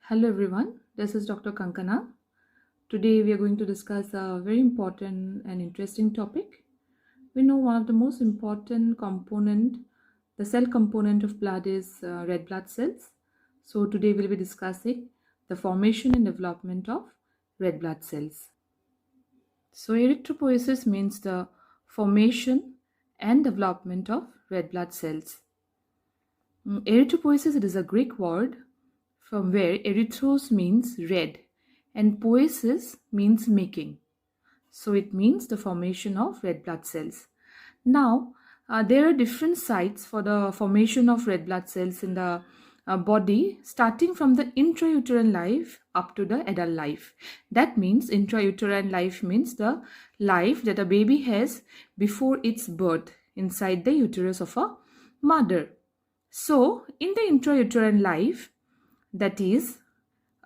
Hello everyone, this is Dr. Kankana. Today we are going to discuss a very important and interesting topic. We know one of the most important component, the cell component of blood is red blood cells. So today we'll be discussing the formation and development of red blood cells. So erythropoiesis means the formation and development of red blood cells. Erythropoiesis, it is a Greek word from where erythros means red and poiesis means making. So it means the formation of red blood cells. Now, there are different sites for the formation of red blood cells in the body, starting from the intrauterine life up to the adult life. That means intrauterine life means the life that a baby has before its birth inside the uterus of a mother. So, in the intrauterine life, that is,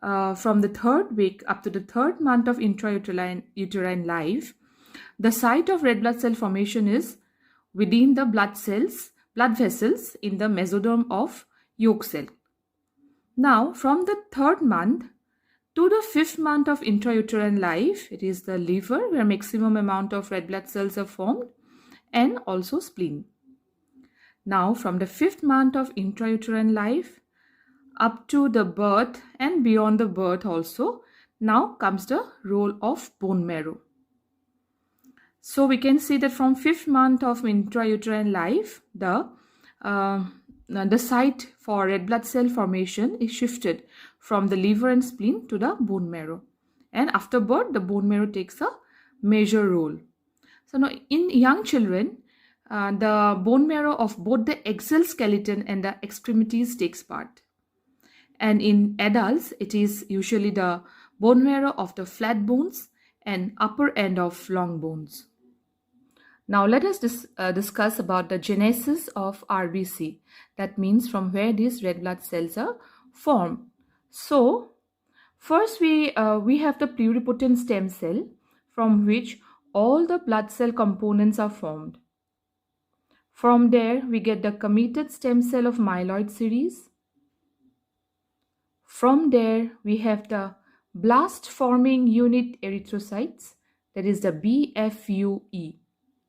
from the third week up to the third month of intrauterine life, the site of red blood cell formation is within the blood vessels in the mesoderm of yolk cell. Now, from the third month to the fifth month of intrauterine life, it is the liver where maximum amount of red blood cells are formed, and also spleen. Now, from the fifth month of intrauterine life up to the birth and beyond the birth also, now comes the role of bone marrow. So we can see that from fifth month of intrauterine life, the site for red blood cell formation is shifted from the liver and spleen to the bone marrow. And after birth, the bone marrow takes a major role. So now in young children, the bone marrow of both the axial skeleton and the extremities takes part. And in adults, it is usually the bone marrow of the flat bones and upper end of long bones. Now let us discuss about the genesis of RBC. That means from where these red blood cells are formed. So first we have the pluripotent stem cell from which all the blood cell components are formed. From there we get the committed stem cell of myeloid series. From there we have the blast forming unit erythrocytes, that is the BFUE,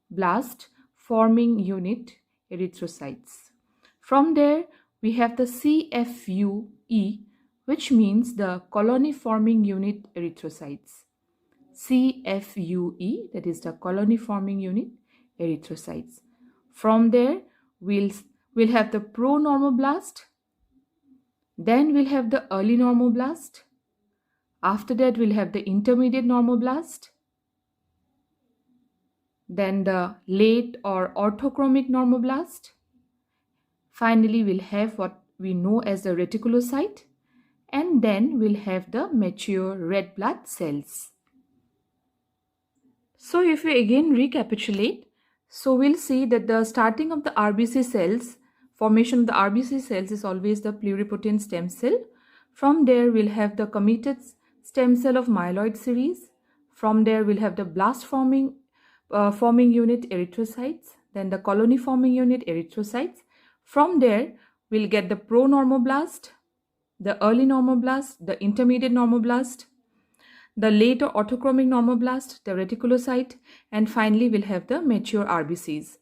blast forming unit erythrocytes. From there we have the CFUE, which means the colony forming unit erythrocytes. CFUE, that is the colony forming unit erythrocytes. From there we'll have the pro-normoblast, then we'll have the early normoblast. After that we'll have the intermediate normoblast, then the late or orthochromic normoblast. Finally we'll have what we know as the reticulocyte, and then we'll have the mature red blood cells. So if we again recapitulate, so we'll see that the starting of the RBC cells, formation of the RBC cells is always the pluripotent stem cell. From there we'll have the committed stem cell of myeloid series. From there we'll have the blast forming unit erythrocytes, then the colony forming unit erythrocytes. From there we'll get the pro-normoblast, the early normoblast, the intermediate normoblast, the late or orthochromic normoblast, the reticulocyte, and finally we'll have the mature RBCs.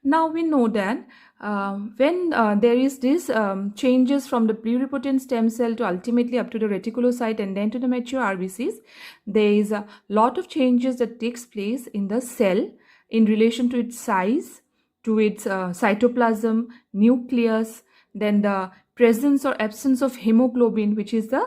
Now we know that when there is this changes from the pluripotent stem cell to ultimately up to the reticulocyte and then to the mature RBCs, there is a lot of changes that takes place in the cell in relation to its size, to its cytoplasm, nucleus, then the presence or absence of hemoglobin, which is the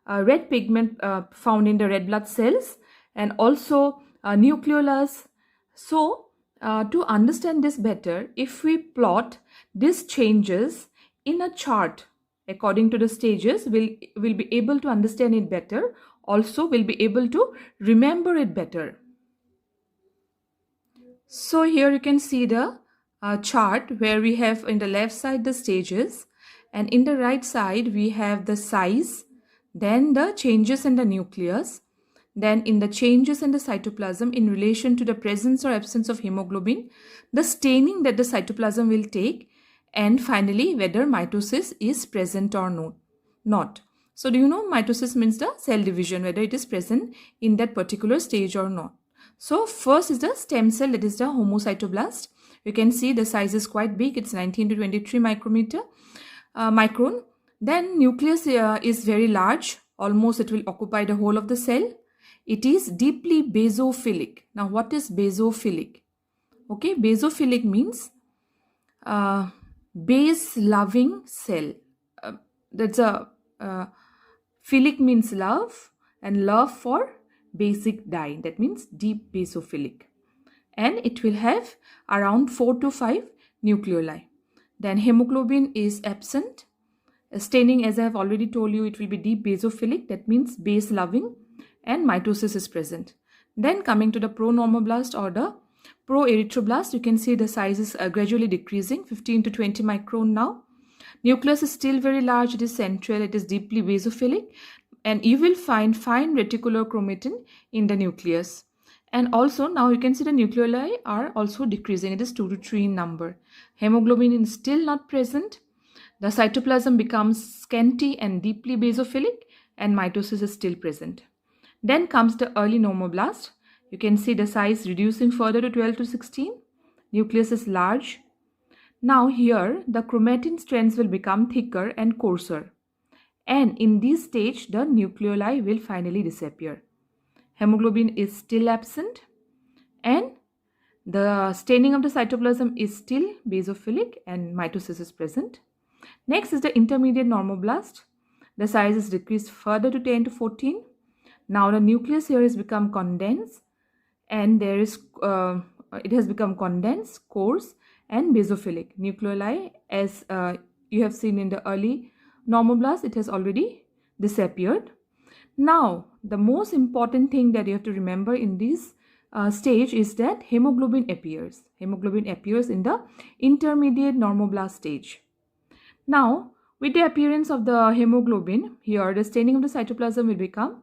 red pigment found in the red blood cells, and also nucleolus. So to understand this better, if we plot these changes in a chart according to the stages, we'll be able to understand it better. Also, we'll be able to remember it better. So here you can see the chart where we have in the left side the stages, and in the right side we have the size, then the changes in the nucleus, then in the changes in the cytoplasm in relation to the presence or absence of hemoglobin, the staining that the cytoplasm will take, and finally whether mitosis is present or not. So do you know mitosis means the cell division, whether it is present in that particular stage or not. So first is the stem cell, that is the homocytoblast. You can see the size is quite big. It's 19 to 23 micron. Then nucleus is very large. Almost it will occupy the whole of the cell. It is deeply basophilic. Now what is basophilic? Okay, basophilic means base loving cell. That's a philic means love, and love for basic dye. That means deep basophilic. And it will have around 4 to 5 nucleoli. Then hemoglobin is absent. Staining, as I have already told you, it will be deep basophilic. That means base loving, and mitosis is present. Then coming to the pronormoblast or the proerythroblast, you can see the size is gradually decreasing, 15 to 20 micron now. Nucleus is still very large. It is central. It is deeply basophilic, and you will find fine reticular chromatin in the nucleus. And also now you can see the nucleoli are also decreasing. It is 2 to 3 in number. Hemoglobin is still not present. The cytoplasm becomes scanty and deeply basophilic, and mitosis is still present. Then comes the early normoblast. You can see the size reducing further to 12 to 16. Nucleus is large. Now here the chromatin strands will become thicker and coarser. And in this stage the nucleoli will finally disappear. Hemoglobin is still absent, and the staining of the cytoplasm is still basophilic, and mitosis is present. Next is the intermediate normoblast. The size is decreased further to 10 to 14. Now the nucleus here has become condensed, and it has become condensed, coarse, and basophilic. Nucleoli, as you have seen in the early normoblast, it has already disappeared. Now the most important thing that you have to remember in this stage is that hemoglobin appears. Hemoglobin appears in the intermediate normoblast stage. Now with the appearance of the hemoglobin, here the staining of the cytoplasm will become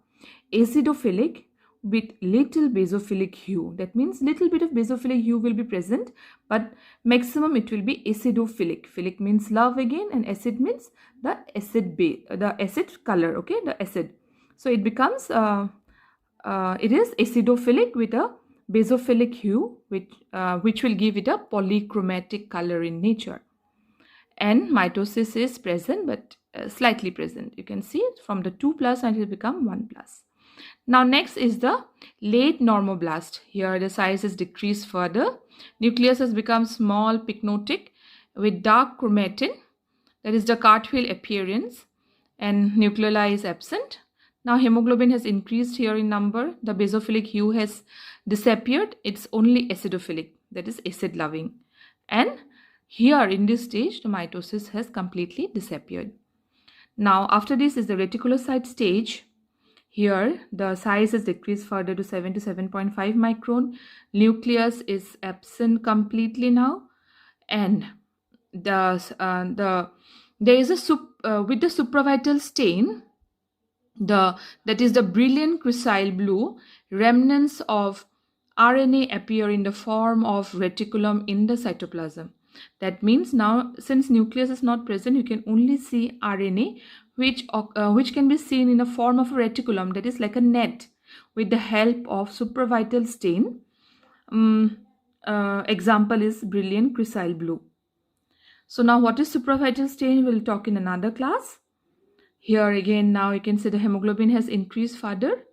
acidophilic with little basophilic hue. That means little bit of basophilic hue will be present, but maximum it will be acidophilic. Philic means love again, and acid means the acid color, okay, the acid. So it becomes it is acidophilic with a basophilic hue, which will give it a polychromatic color in nature. And mitosis is present, but slightly present. You can see it from the 2+ and it will become 1+. Now next is the late normoblast. Here the size is decreased further. Nucleus has become small, pycnotic with dark chromatin. That is the cartwheel appearance, and nucleoli is absent. Now hemoglobin has increased here in number. The basophilic hue has disappeared. It's only acidophilic, that is acid loving. And here in this stage the mitosis has completely disappeared. Now after this is the reticulocyte stage. Here the size is decreased further to 7 to 7.5 micron. Nucleus is absent completely now, and there is a with the supravital stain, that is the brilliant crescile blue, remnants of RNA appear in the form of reticulum in the cytoplasm. That means now, since nucleus is not present, you can only see RNA, which can be seen in the form of a reticulum, that is like a net, with the help of supravital stain. Example is brilliant crescile blue. So now what is supravital stain, we'll talk in another class. Here again now you can see the hemoglobin has increased further.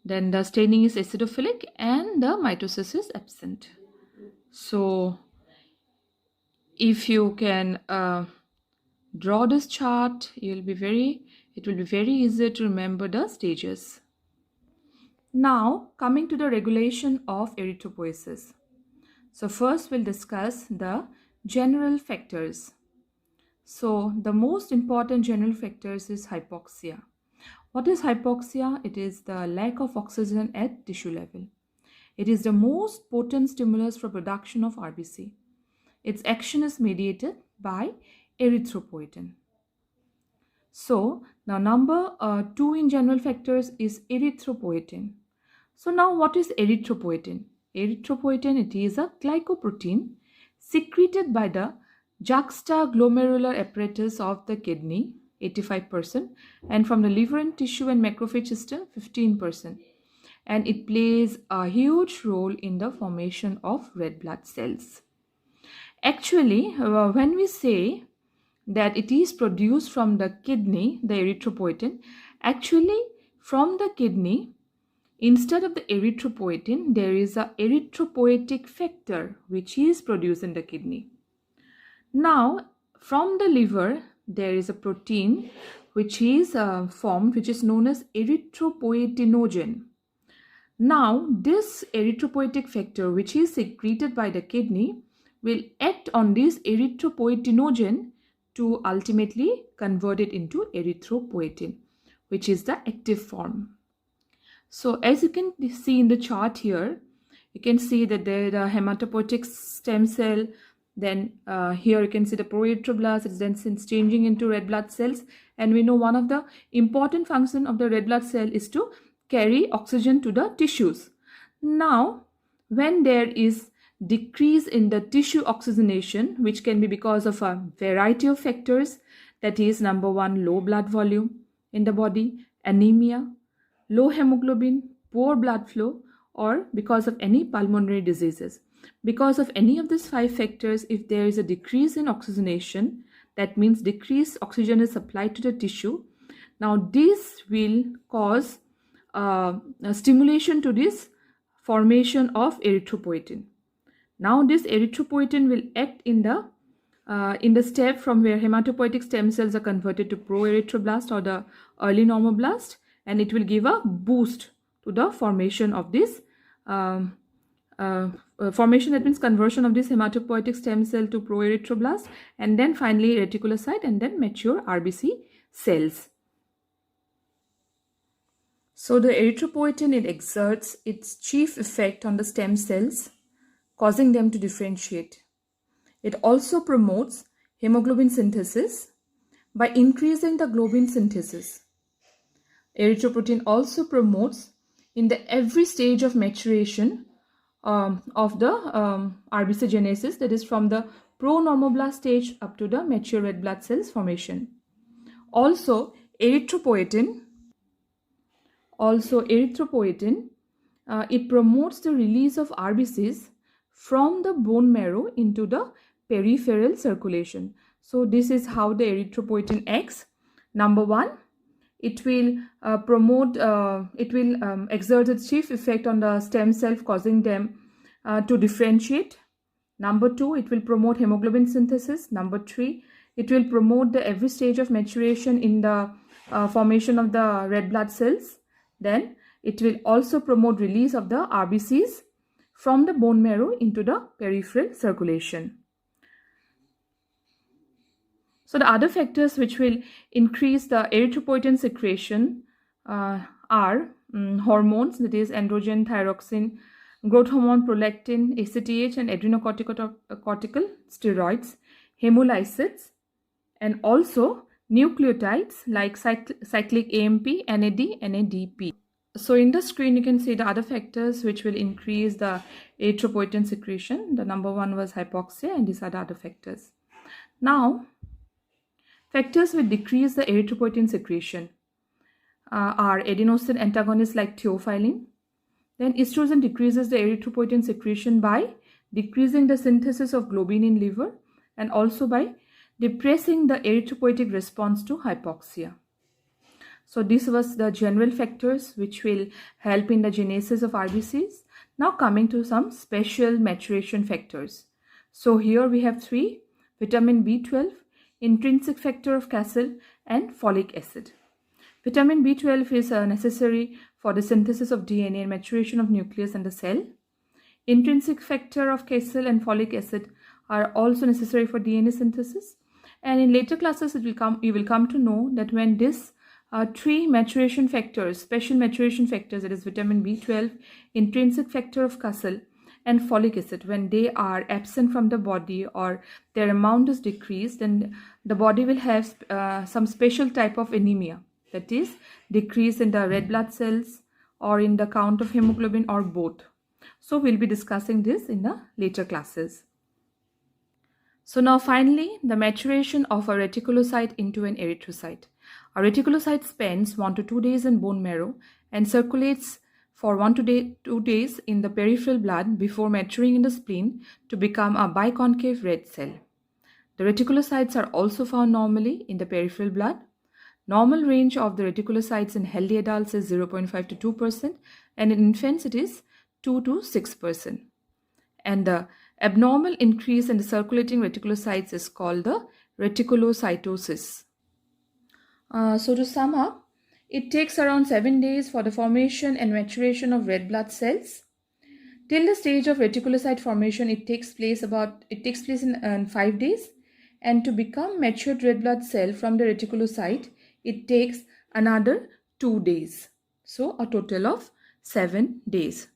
Then the staining is acidophilic and the mitosis is absent. So if you can draw this chart, it will be very easy to remember the stages. Now coming to the regulation of erythropoiesis. So first we'll discuss the general factors. So the most important general factors is hypoxia. What is hypoxia? It is the lack of oxygen at tissue level. It is the most potent stimulus for production of RBC. Its action is mediated by erythropoietin. So now number 2 in general factors is erythropoietin. So now what is erythropoietin? Erythropoietin, it is a glycoprotein secreted by the juxtaglomerular apparatus of the kidney. 85%, and from the liver and tissue and macrophage system 15%. And it plays a huge role in the formation of red blood cells. Actually, when we say that it is produced from the kidney, the erythropoietin, actually from the kidney, instead of the erythropoietin, there is a erythropoietic factor which is produced in the kidney. Now, from the liver, there is a protein which is formed, which is known as erythropoietinogen. Now, this erythropoietic factor, which is secreted by the kidney, will act on this erythropoietinogen to ultimately convert it into erythropoietin, which is the active form. So as you can see in the chart here, you can see that there is a hematopoietic stem cell. Then here you can see the proerythroblast. It's then changing into red blood cells. And we know one of the important functions of the red blood cell is to carry oxygen to the tissues. Now, when there is decrease in the tissue oxygenation, which can be because of a variety of factors, that is, number one, low blood volume in the body, anemia, low hemoglobin, poor blood flow, or because of any pulmonary diseases. Because of any of these 5 factors, if there is a decrease in oxygenation, that means decreased oxygen is supplied to the tissue. Now this will cause a stimulation to this formation of erythropoietin. Now this erythropoietin will act in the step from where hematopoietic stem cells are converted to proerythroblast or the early normoblast, and it will give a boost to the formation of this formation, that means conversion of this hematopoietic stem cell to proerythroblast, and then finally reticulocyte, and then mature RBC cells. So the erythropoietin, it exerts its chief effect on the stem cells, causing them to differentiate. It also promotes hemoglobin synthesis by increasing the globin synthesis. Erythropoietin also promotes in the every stage of maturation of the RBC genesis, that is from the pro-normoblast stage up to the mature red blood cells formation. Also erythropoietin, it promotes the release of RBCs from the bone marrow into the peripheral circulation. So this is how the erythropoietin acts. Number one, it will exert its chief effect on the stem cell, causing them to differentiate. Number two, it will promote hemoglobin synthesis. Number three, it will promote the every stage of maturation in the formation of the red blood cells. Then it will also promote release of the RBCs from the bone marrow into the peripheral circulation. So the other factors which will increase the erythropoietin secretion are hormones, that is androgen, thyroxine, growth hormone, prolactin, ACTH, and adrenocortical steroids, hemolysates, and also nucleotides like cyclic AMP, NAD, NADP. So in the screen you can see the other factors which will increase the erythropoietin secretion. The number one was hypoxia, and these are the other factors. Now, factors which decrease the erythropoietin secretion are adenosine antagonists like theophylline. Then estrogen decreases the erythropoietin secretion by decreasing the synthesis of globin in liver, and also by depressing the erythropoietic response to hypoxia. So this was the general factors which will help in the genesis of RBCs. Now coming to some special maturation factors. So here we have 3: vitamin B12, intrinsic factor of Castle, and folic acid. Vitamin B12 is necessary for the synthesis of DNA and maturation of nucleus and the cell. Intrinsic factor of Castle and folic acid are also necessary for DNA synthesis. And in later classes you will come to know that when this 3 maturation factors, special maturation factors, that is vitamin B12, intrinsic factor of Castle, and folic acid, when they are absent from the body or their amount is decreased, then the body will have some special type of anemia, that is decrease in the red blood cells or in the count of hemoglobin, or both. So we'll be discussing this in the later classes. So now finally, the maturation of a reticulocyte into an erythrocyte. A reticulocyte spends 1 to 2 days in bone marrow and circulates for 2 days in the peripheral blood before maturing in the spleen to become a biconcave red cell. The reticulocytes are also found normally in the peripheral blood. Normal range of the reticulocytes in healthy adults is 0.5 to 2%, and in infants it is 2 to 6%. And the abnormal increase in the circulating reticulocytes is called the reticulocytosis. So to sum up, it takes around 7 days for the formation and maturation of red blood cells. Till the stage of reticulocyte formation, it takes place in 5 days, and to become matured red blood cell from the reticulocyte, it takes another 2 days. So a total of 7 days.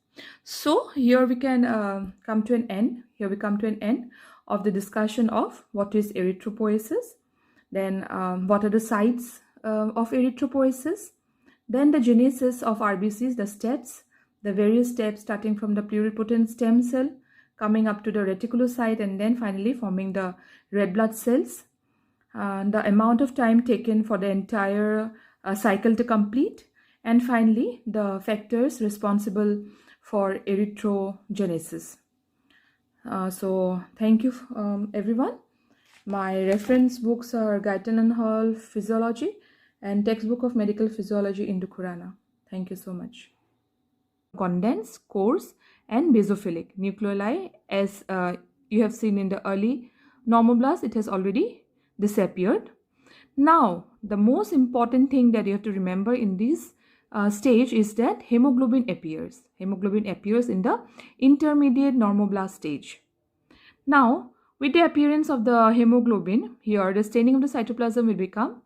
So here we can come to an end. Here we come to an end of the discussion of what is erythropoiesis, then what are the sites of erythropoiesis, then the genesis of RBCs, the steps, the various steps starting from the pluripotent stem cell, coming up to the reticulocyte, and then finally forming the red blood cells, the amount of time taken for the entire cycle to complete, and finally the factors responsible for erythrogenesis. So thank you everyone. My reference books are Guyton and Hall Physiology and Textbook of Medical Physiology Indu Khurana. Thank you so much. Condensed, coarse and basophilic nucleoli, as you have seen in the early normoblast, it has already disappeared. Now the most important thing that you have to remember in this stage is that hemoglobin appears. Hemoglobin appears in the intermediate normoblast stage. Now, with the appearance of the hemoglobin, here the staining of the cytoplasm will become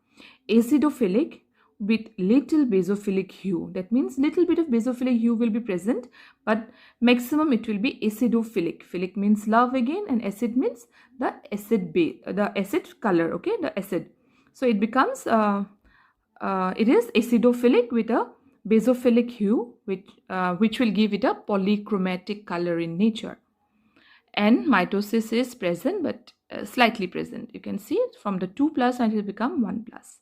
acidophilic with little basophilic hue. That means little bit of basophilic hue will be present, but maximum it will be acidophilic. Philic means love again, and acid means the acid color, okay, the acid. So it becomes it is acidophilic with a basophilic hue, which will give it a polychromatic color in nature. And mitosis is present, but slightly present. You can see it from the 2+ and it will become 1+.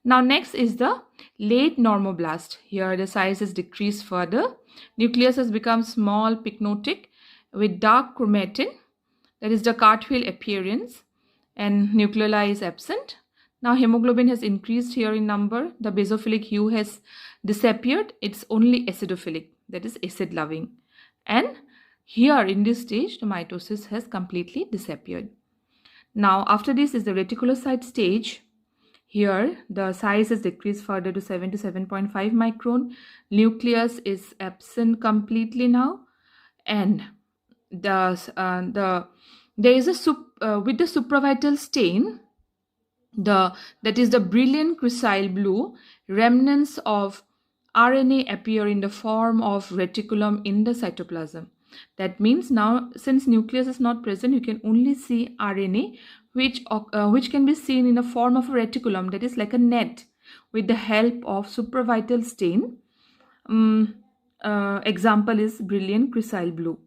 Now next is the late normoblast. Here the size is decreased further. Nucleus has become small, pycnotic with dark chromatin. That is the cartwheel appearance, and nucleoli is absent. Now hemoglobin has increased here in number. The basophilic hue has disappeared. It's only acidophilic, that is acid loving. And here in this stage, the mitosis has completely disappeared. Now after this is the reticulocyte stage. Here the size is decreased further to 7 to 7.5 micron. Nucleus is absent completely now, and there is a with the supravital stain, that is the brilliant crescile blue, remnants of RNA appear in the form of reticulum in the cytoplasm. That means now, since nucleus is not present, you can only see RNA, which can be seen in the form of a reticulum, that is like a net, with the help of supravital stain. Example is brilliant crescile blue.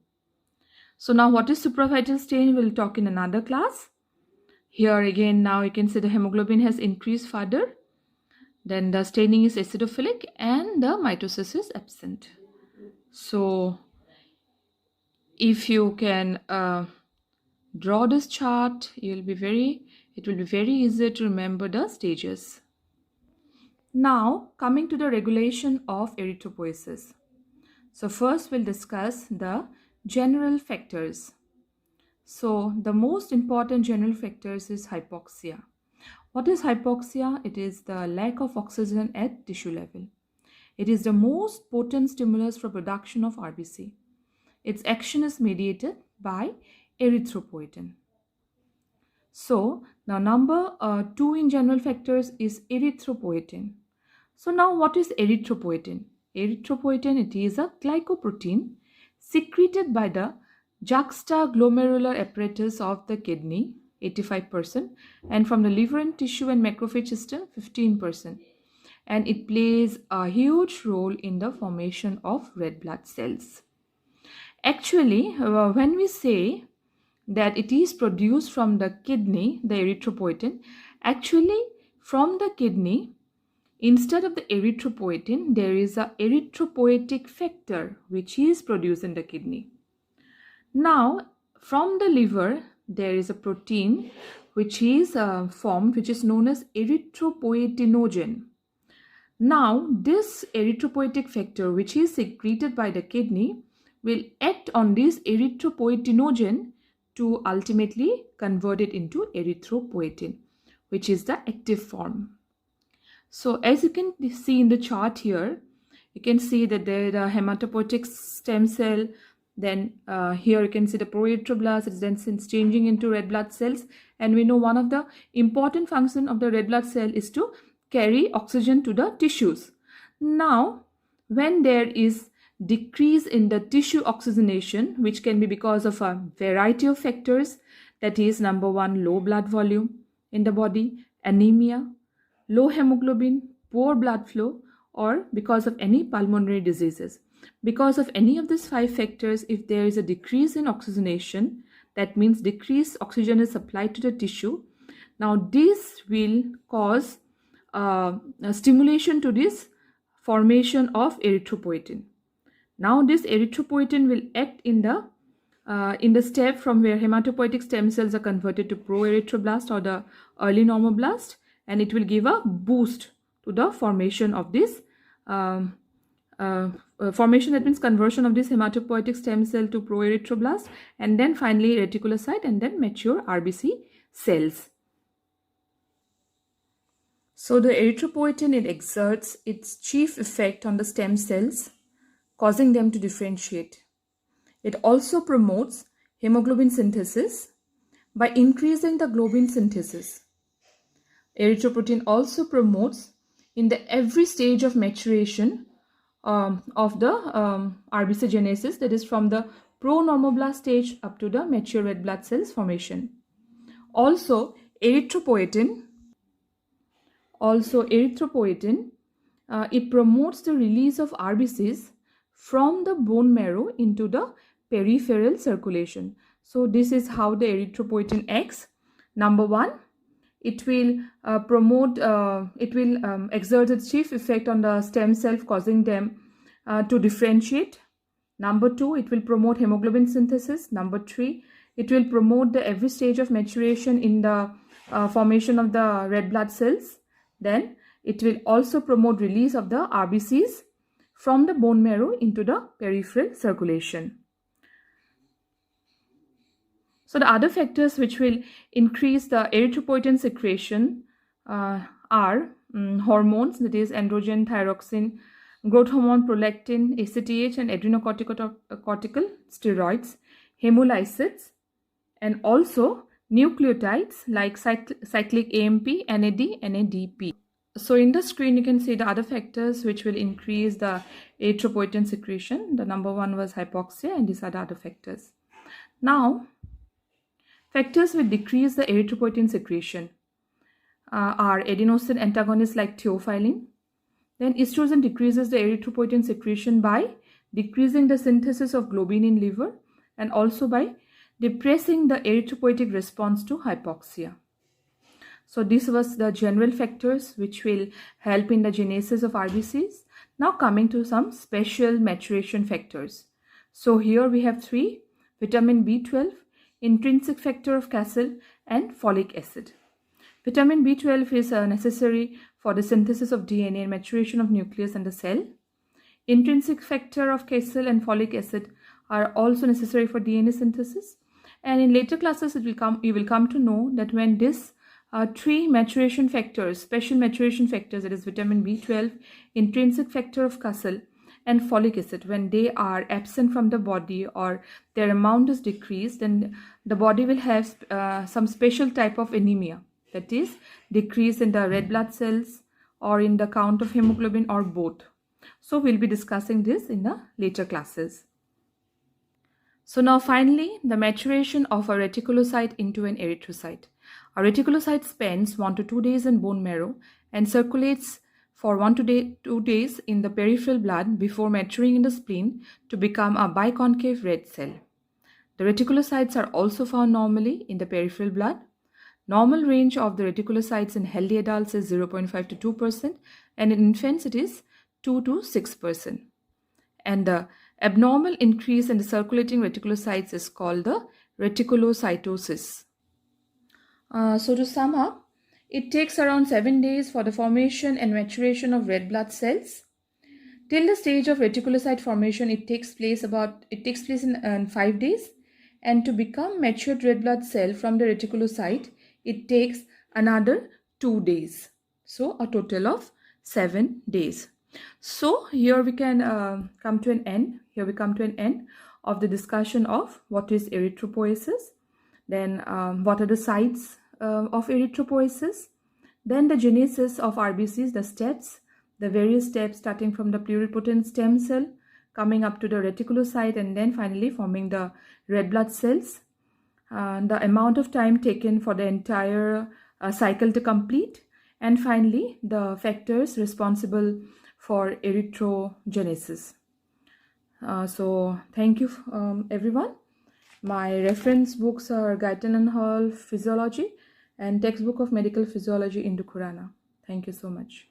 So now what is supravital stain, we'll talk in another class. Here again, now you can see the hemoglobin has increased further. Then the staining is acidophilic and the mitosis is absent. So if you can draw this chart, it will be very easy to remember the stages. Now coming to the regulation of erythropoiesis. So first we'll discuss the general factors. So the most important general factors is hypoxia. What is hypoxia? It is the lack of oxygen at tissue level. It is the most potent stimulus for production of RBC. Its action is mediated by erythropoietin. So now number 2 in general factors is erythropoietin. So now what is erythropoietin? Erythropoietin, it is a glycoprotein secreted by the juxtaglomerular apparatus of the kidney, 85%, and from the liver and tissue and macrophage system, 15%. And it plays a huge role in the formation of red blood cells. Actually, when we say that it is produced from the kidney, the erythropoietin. Actually, from the kidney, instead of the erythropoietin, there is a erythropoietic factor which is produced in the kidney. Now, from the liver, there is a protein which is formed, which is known as erythropoietinogen. Now, this erythropoietic factor, which is secreted by the kidney, will act on this erythropoietinogen to ultimately convert it into erythropoietin, which is the active form. So, as you can see in the chart here, you can see that there is a hematopoietic stem cell. Then here you can see the proerythroblast is then changing into red blood cells. And we know one of the important functions of the red blood cell is to carry oxygen to the tissues. Now, when there is decrease in the tissue oxygenation, which can be because of a variety of factors, that is, number one, low blood volume in the body, anemia, low hemoglobin, poor blood flow, or because of any pulmonary diseases. Because of any of these 5 factors, if there is a decrease in oxygenation, that means decreased oxygen is supplied to the tissue. Now, this will cause a stimulation to this formation of erythropoietin. Now, this erythropoietin will act in the step from where hematopoietic stem cells are converted to proerythroblast or the early normoblast, and it will give a boost to the formation of this formation, that means conversion of this hematopoietic stem cell to proerythroblast, and then finally reticulocyte, and then mature RBC cells. So the erythropoietin, it exerts its chief effect on the stem cells, causing them to differentiate. It also promotes hemoglobin synthesis by increasing the globin synthesis. Erythropoietin also promotes in the every stage of maturation of the RBC genesis, that is from the pro-normoblast stage up to the mature red blood cells formation. Also erythropoietin, it promotes the release of RBCs from the bone marrow into the peripheral circulation. So this is how the erythropoietin acts. Number one, it will exert its chief effect on the stem cell, causing them to differentiate. Number two, it will promote hemoglobin synthesis. Number three, it will promote the every stage of maturation in the formation of the red blood cells. Then it will also promote release of the RBCs from the bone marrow into the peripheral circulation. So the other factors which will increase the erythropoietin secretion are hormones, that is androgen, thyroxine, growth hormone, prolactin, ACTH, and adrenocortical steroids, hemolysates, and also nucleotides like cyclic AMP, NAD, NADP. So in the screen you can see the other factors which will increase the erythropoietin secretion. The number one was hypoxia, and these are the other factors. Now, factors which decrease the erythropoietin secretion are adenosine antagonists like theophylline. Then estrogen decreases the erythropoietin secretion by decreasing the synthesis of globin in liver, and also by depressing the erythropoietic response to hypoxia. So this was the general factors which will help in the genesis of RBCs. Now coming to some special maturation factors. So here we have 3: vitamin B12, intrinsic factor of Castle, and folic acid. Vitamin B12 is necessary for the synthesis of DNA and maturation of nucleus and the cell. Intrinsic factor of Castle and folic acid are also necessary for DNA synthesis. And in later classes, you will come to know that when this 3 maturation factors, special maturation factors, that is vitamin B12, intrinsic factor of Castle, and folic acid, when they are absent from the body or their amount is decreased, then the body will have some special type of anemia, that is decrease in the red blood cells or in the count of hemoglobin, or both. So we'll be discussing this in the later classes. So now finally, the maturation of a reticulocyte into an erythrocyte. A reticulocyte spends 1 to 2 days in bone marrow and circulates for 1 to 2 days in the peripheral blood before maturing in the spleen to become a biconcave red cell. The reticulocytes are also found normally in the peripheral blood. Normal range of the reticulocytes in healthy adults is 0.5 to 2%, and in infants it is 2 to 6%. And the abnormal increase in the circulating reticulocytes is called the reticulocytosis. So to sum up, it takes around 7 days for the formation and maturation of red blood cells. Till the stage of reticulocyte formation, it takes place in 5 days, and to become matured red blood cell from the reticulocyte, it takes another 2 days. So a total of 7 days. So here we can come to an end. Here we come to an end of the discussion of what is erythropoiesis, then what are the sites of erythropoiesis, then the genesis of RBCs, the steps, the various steps starting from the pluripotent stem cell, coming up to the reticulocyte, and then finally forming the red blood cells. The amount of time taken for the entire cycle to complete, and finally the factors responsible for erythrogenesis. So thank you everyone. My reference books are Guyton and Hall Physiology and Textbook of Medical Physiology in Khurana. Thank you so much.